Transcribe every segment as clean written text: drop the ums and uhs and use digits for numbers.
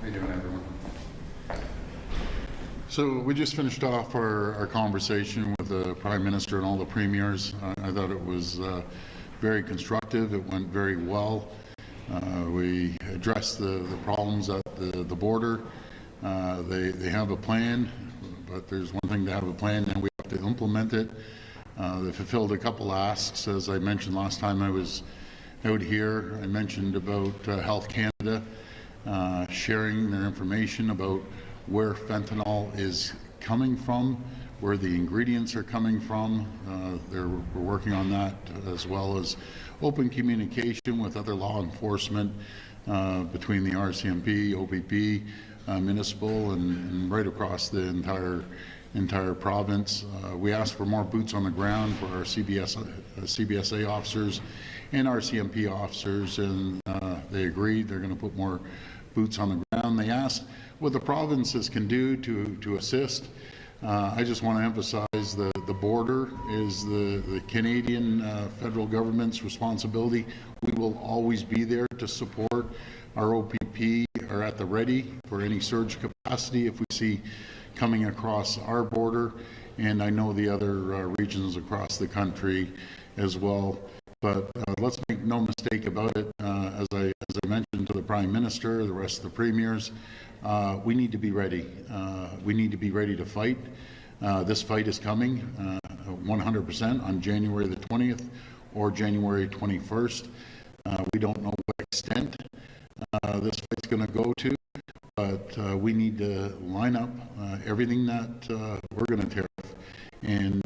How you doing, everyone? So we just finished off our conversation with the Prime Minister and all the premiers. I thought it was very constructive. It went very well. We addressed the problems at the border. They have a plan, but there's one thing to have a plan, and we have to implement it. They fulfilled a couple asks, as I mentioned last time I was out here. I mentioned about Health Canada sharing their information about where fentanyl is coming from, where the ingredients are coming from. We're working on that, as well as open communication with other law enforcement between the RCMP, OPP, municipal, and right across the entire province. We asked for more boots on the ground for our CBSA officers and RCMP officers, and they agreed they're going to put more boots on the ground. They asked what the provinces can do to assist. I just want to emphasize the border is the Canadian federal government's responsibility. We will always be there to support. Our OPP are at the ready for any surge capacity if we see coming across our border, and I know the other regions across the country as well. But let's make no mistake about it. As I mentioned to the Prime Minister, the rest of the premiers, we need to be ready. We need to be ready to fight. This fight is coming 100% on January the 20th or January 21st. We don't know what extent this fight's going to go to, but we need to line up everything that we're going to tariff and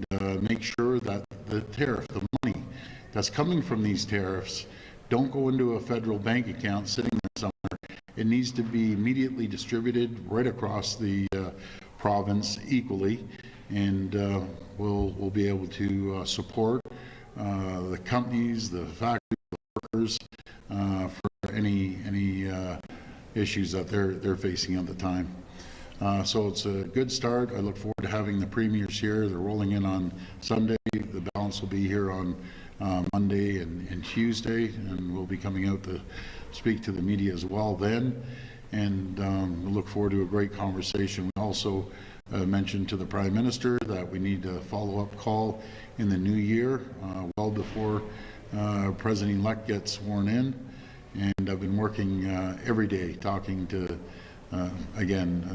make sure that the tariff, the money that's coming from these tariffs, don't go into a federal bank account sitting there somewhere. It needs to be immediately distributed right across the province equally, and we'll be able to support the companies, the factories, the workers for any issues that they're facing at the time. So it's a good start. I look forward to having the premiers here. They're rolling in on Sunday. The balance will be here on Monday and Tuesday, and we'll be coming out to speak to the media as well then. And we look forward to a great conversation. We also mentioned to the Prime Minister that we need a follow-up call in the new year, well before President-elect gets sworn in. And I've been working every day talking to,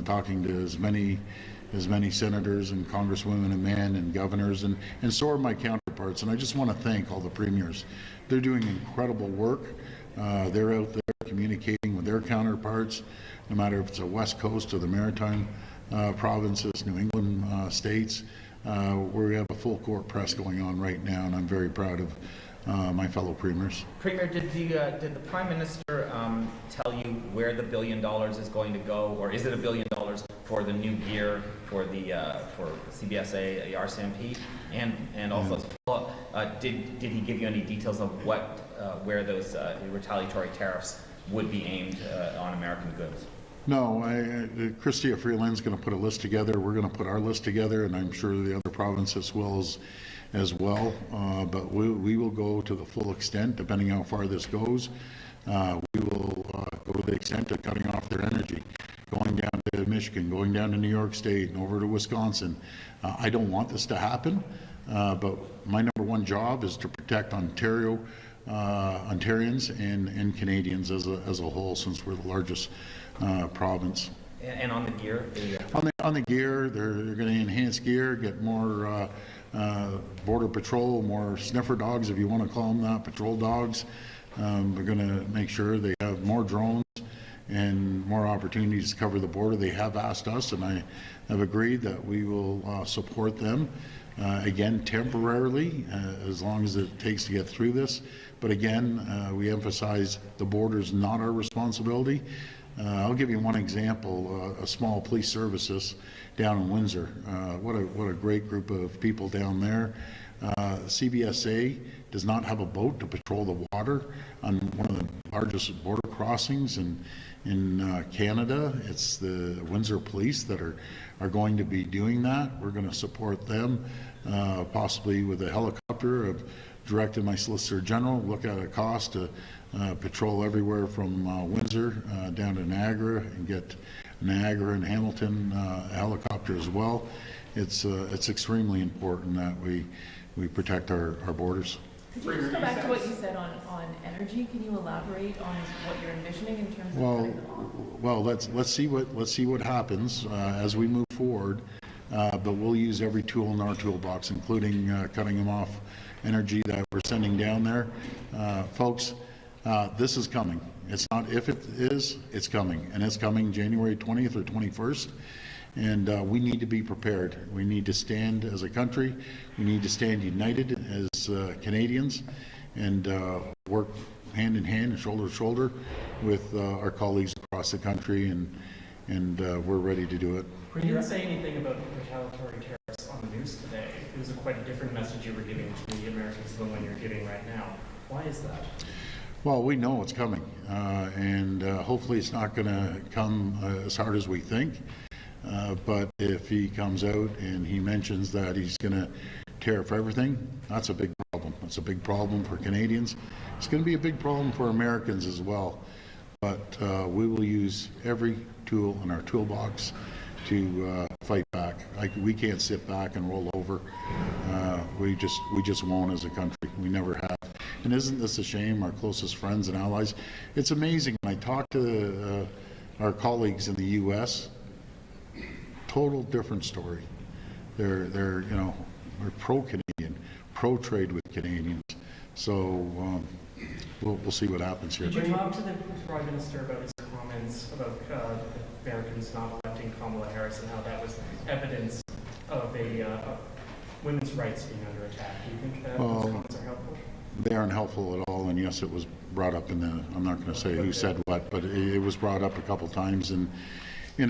talking to as many senators and congresswomen and men and governors, and so are my counterparts. And I just want to thank all the premiers. They're doing incredible work. They're out there communicating with their counterparts, no matter if it's the West Coast or the Maritime provinces, New England states, where we have a full court press going on right now, and I'm very proud of my fellow premiers. Premier, did the Prime Minister tell you where the $1 billion is going to go, or is it $1 billion for the new gear for the for CBSA, the RCMP, and also as a follow-up, did he give you any details of what where those retaliatory tariffs would be aimed on American goods? No, Chrystia Freeland's going to put a list together. We're going to put our list together, and I'm sure the other provinces will as well. But we will go to the full extent, depending how far this goes. We will go to the extent of cutting off their energy, going down to Michigan, going down to New York State, and over to Wisconsin. I don't want this to happen, but my number one job is to protect Ontario, Ontarians and Canadians as a whole, since we're the largest province. And on the gear? On the gear, they're going to enhance gear, get more border patrol, more sniffer dogs, if you want to call them that, patrol dogs. We're going to make sure they have more drones and more opportunities to cover the border. They have asked us, and I have agreed that we will support them, again, temporarily, as long as it takes to get through this. But again, we emphasize the border is not our responsibility. I'll give you one example, a small police services down in Windsor. What a great group of people down there. CBSA does not have a boat to patrol the water on one of the largest border crossings in Canada. It's the Windsor Police that are going to be doing that. We're going to support them, possibly with a helicopter of directed my Solicitor General, look at a cost to patrol everywhere from Windsor down to Niagara and get Niagara and Hamilton helicopter as well. It's extremely important that we protect our borders. Could you just go back to what you said on energy? Can you elaborate on what you're envisioning in terms of cutting them off? Well, let's see what happens as we move forward. But we'll use every tool in our toolbox, including cutting them off energy that we're sending down there. Folks, this is coming. It's not if it is, it's coming. And it's coming January 20th or 21st. And we need to be prepared. We need to stand as a country. We need to stand united as Canadians and work hand in hand and shoulder to shoulder with our colleagues across the country, and we're ready to do it. You didn't say anything about the retaliatory tariffs on the news today. It was quite a different message you were giving to the Americans than the one you're giving right now. Why is that? Well, we know it's coming, and hopefully it's not going to come as hard as we think. But if he comes out and he mentions that he's going to tariff everything, that's a big problem. It's a big problem for Canadians. It's going to be a big problem for Americans as well. But we will use every tool in our toolbox to fight back. We can't sit back and roll over. We just won't as a country. We never have. And isn't this a shame? Our closest friends and allies. It's amazing when I talk to our colleagues in the U.S. Total different story. They're we're pro-Canadian, pro-trade with Canadians. So we'll see what happens here. Did you talk to the Prime Minister about his comments about Americans not electing Kamala Harris and how that was evidence of women's rights being under attack? Do you think that those comments are helpful? They aren't helpful at all, and yes, it was brought up I'm not going to say who said what, but it was brought up a couple times in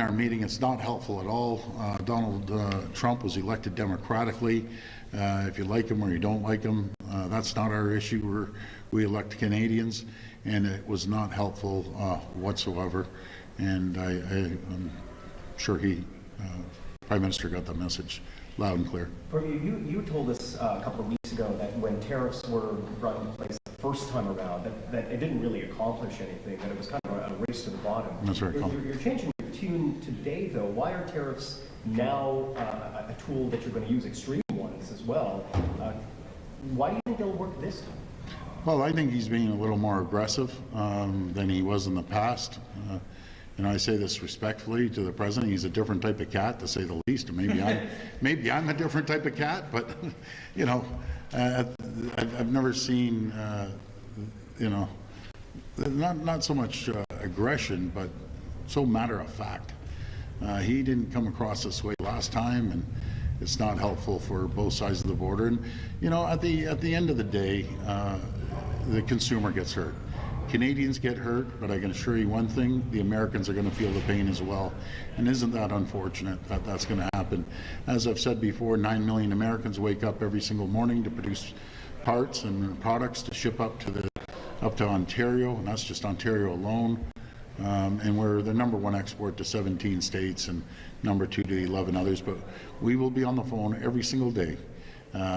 our meeting. It's not helpful at all. Donald Trump was elected democratically. If you like him or you don't like him, that's not our issue. We elect Canadians, and it was not helpful whatsoever. And I'm sure Prime Minister got the message loud and clear. You told us a couple of weeks ago that when tariffs were brought into place the first time around, that it didn't really accomplish anything, that it was kind of a race to the bottom. That's right. You're changing your tune today, though. Why are tariffs now a tool that you're going to use, extreme ones as well? Why do you think they'll work this time? Well, I think he's being a little more aggressive than he was in the past. And I say this respectfully to the president. He's a different type of cat, to say the least. Maybe I'm a different type of cat, but I've never seen not so much aggression, but so matter of fact. He didn't come across this way last time, and it's not helpful for both sides of the border. And at the end of the day, the consumer gets hurt. Canadians get hurt, but I can assure you one thing, the Americans are going to feel the pain as well. And isn't that unfortunate that that's going to happen? As I've said before, 9 million Americans wake up every single morning to produce parts and products to ship up to Ontario, and that's just Ontario alone. And we're the #1 export to 17 states and #2 to 11 others. But we will be on the phone every single day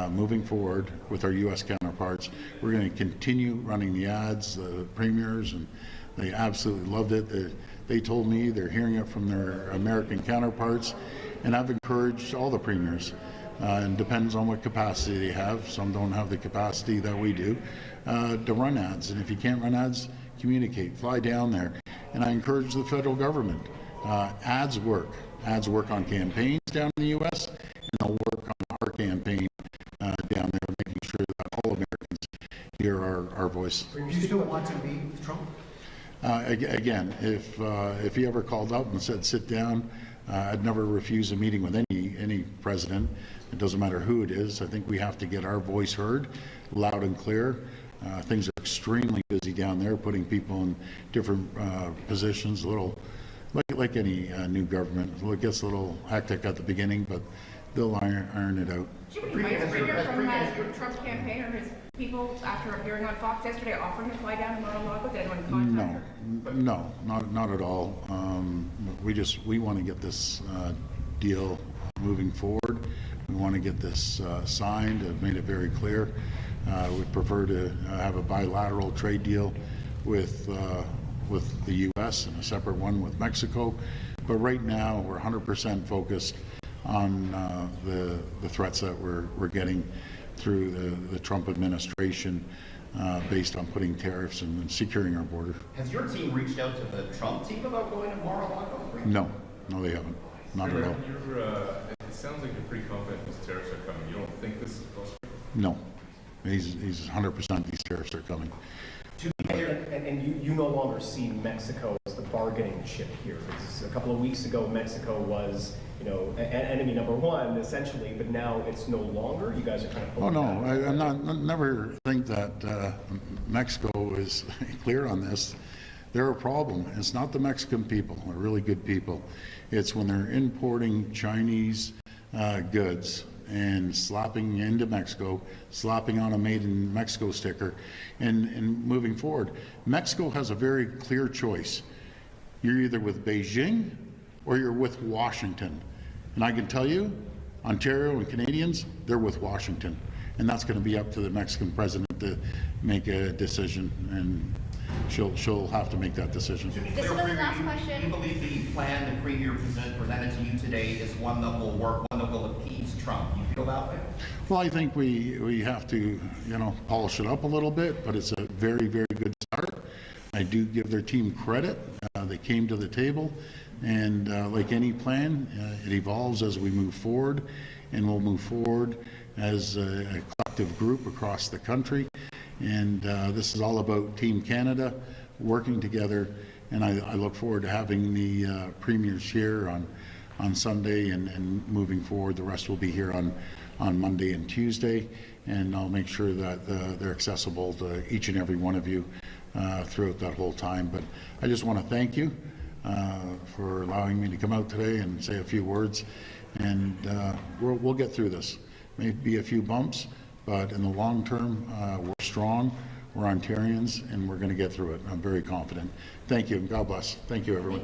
moving forward with our U.S. counterparts. We're going to continue running the ads, the premiers, and they absolutely loved it. They told me they're hearing it from their American counterparts, and I've encouraged all the premiers. And depends on what capacity they have. Some don't have the capacity that we do to run ads. And if you can't run ads, communicate, fly down there. And I encourage the federal government. Ads work. Ads work on campaigns down in the U.S., and they'll work on our campaign down there, making sure that all Americans hear our voice. Do you still want to meet with Trump? Again, if he ever called up and said, sit down, I'd never refuse a meeting with any president. It doesn't matter who it is. I think we have to get our voice heard loud and clear. Things are extremely busy down there, putting people in different positions, a little like any new government. It gets a little hectic at the beginning, but they'll iron it out. Did you invite Springer from Trump's campaign or his people after appearing on Fox yesterday, offering to fly down to Mar-a-Lago? Did anyone contact her? No, not at all. We want to get this deal moving forward. We want to get this signed. I've made it very clear. We'd prefer to have a bilateral trade deal with the U.S. and a separate one with Mexico. But right now, we're 100% focused on the threats that we're getting through the Trump administration based on putting tariffs and securing our border. Has your team reached out to the Trump team about going to Mar-a-Lago? No, they haven't. Not at all. It sounds like you're pretty confident these tariffs are coming. You don't think this is close? No. He's 100% these tariffs are coming. And you no longer see Mexico as the bargaining chip here. Because a couple of weeks ago, Mexico was, enemy number one, essentially, but now it's no longer. You guys are kind of... Oh, no, I'm never think that Mexico is clear on this. They're a problem. It's not the Mexican people. They're really good people. It's when they're importing Chinese goods and slapping into Mexico, slapping on a Made in Mexico sticker, and moving forward. Mexico has a very clear choice. You're either with Beijing or you're with Washington. And I can tell you, Ontario and Canadians, they're with Washington. And that's going to be up to the Mexican president to make a decision, and she'll have to make that decision. To be This clear, was the Premier, last you question. believe the plan the Premier presented to you today is one that will work, one that will appease Trump. You feel that way? Well, I think we have to, polish it up a little bit, but it's a very, very good start. I do give their team credit. They came to the table, and like any plan, it evolves as we move forward, and we'll move forward as a collective group across the country. And this is all about Team Canada working together, and I look forward to having the premiers here on Sunday and moving forward. The rest will be here on Monday and Tuesday, and I'll make sure that they're accessible to each and every one of you throughout that whole time. But I just want to thank you for allowing me to come out today and say a few words, and we'll get through this. Maybe a few bumps, but in the long term, we're strong, we're Ontarians, and we're going to get through it. I'm very confident. Thank you, and God bless. Thank you, everyone.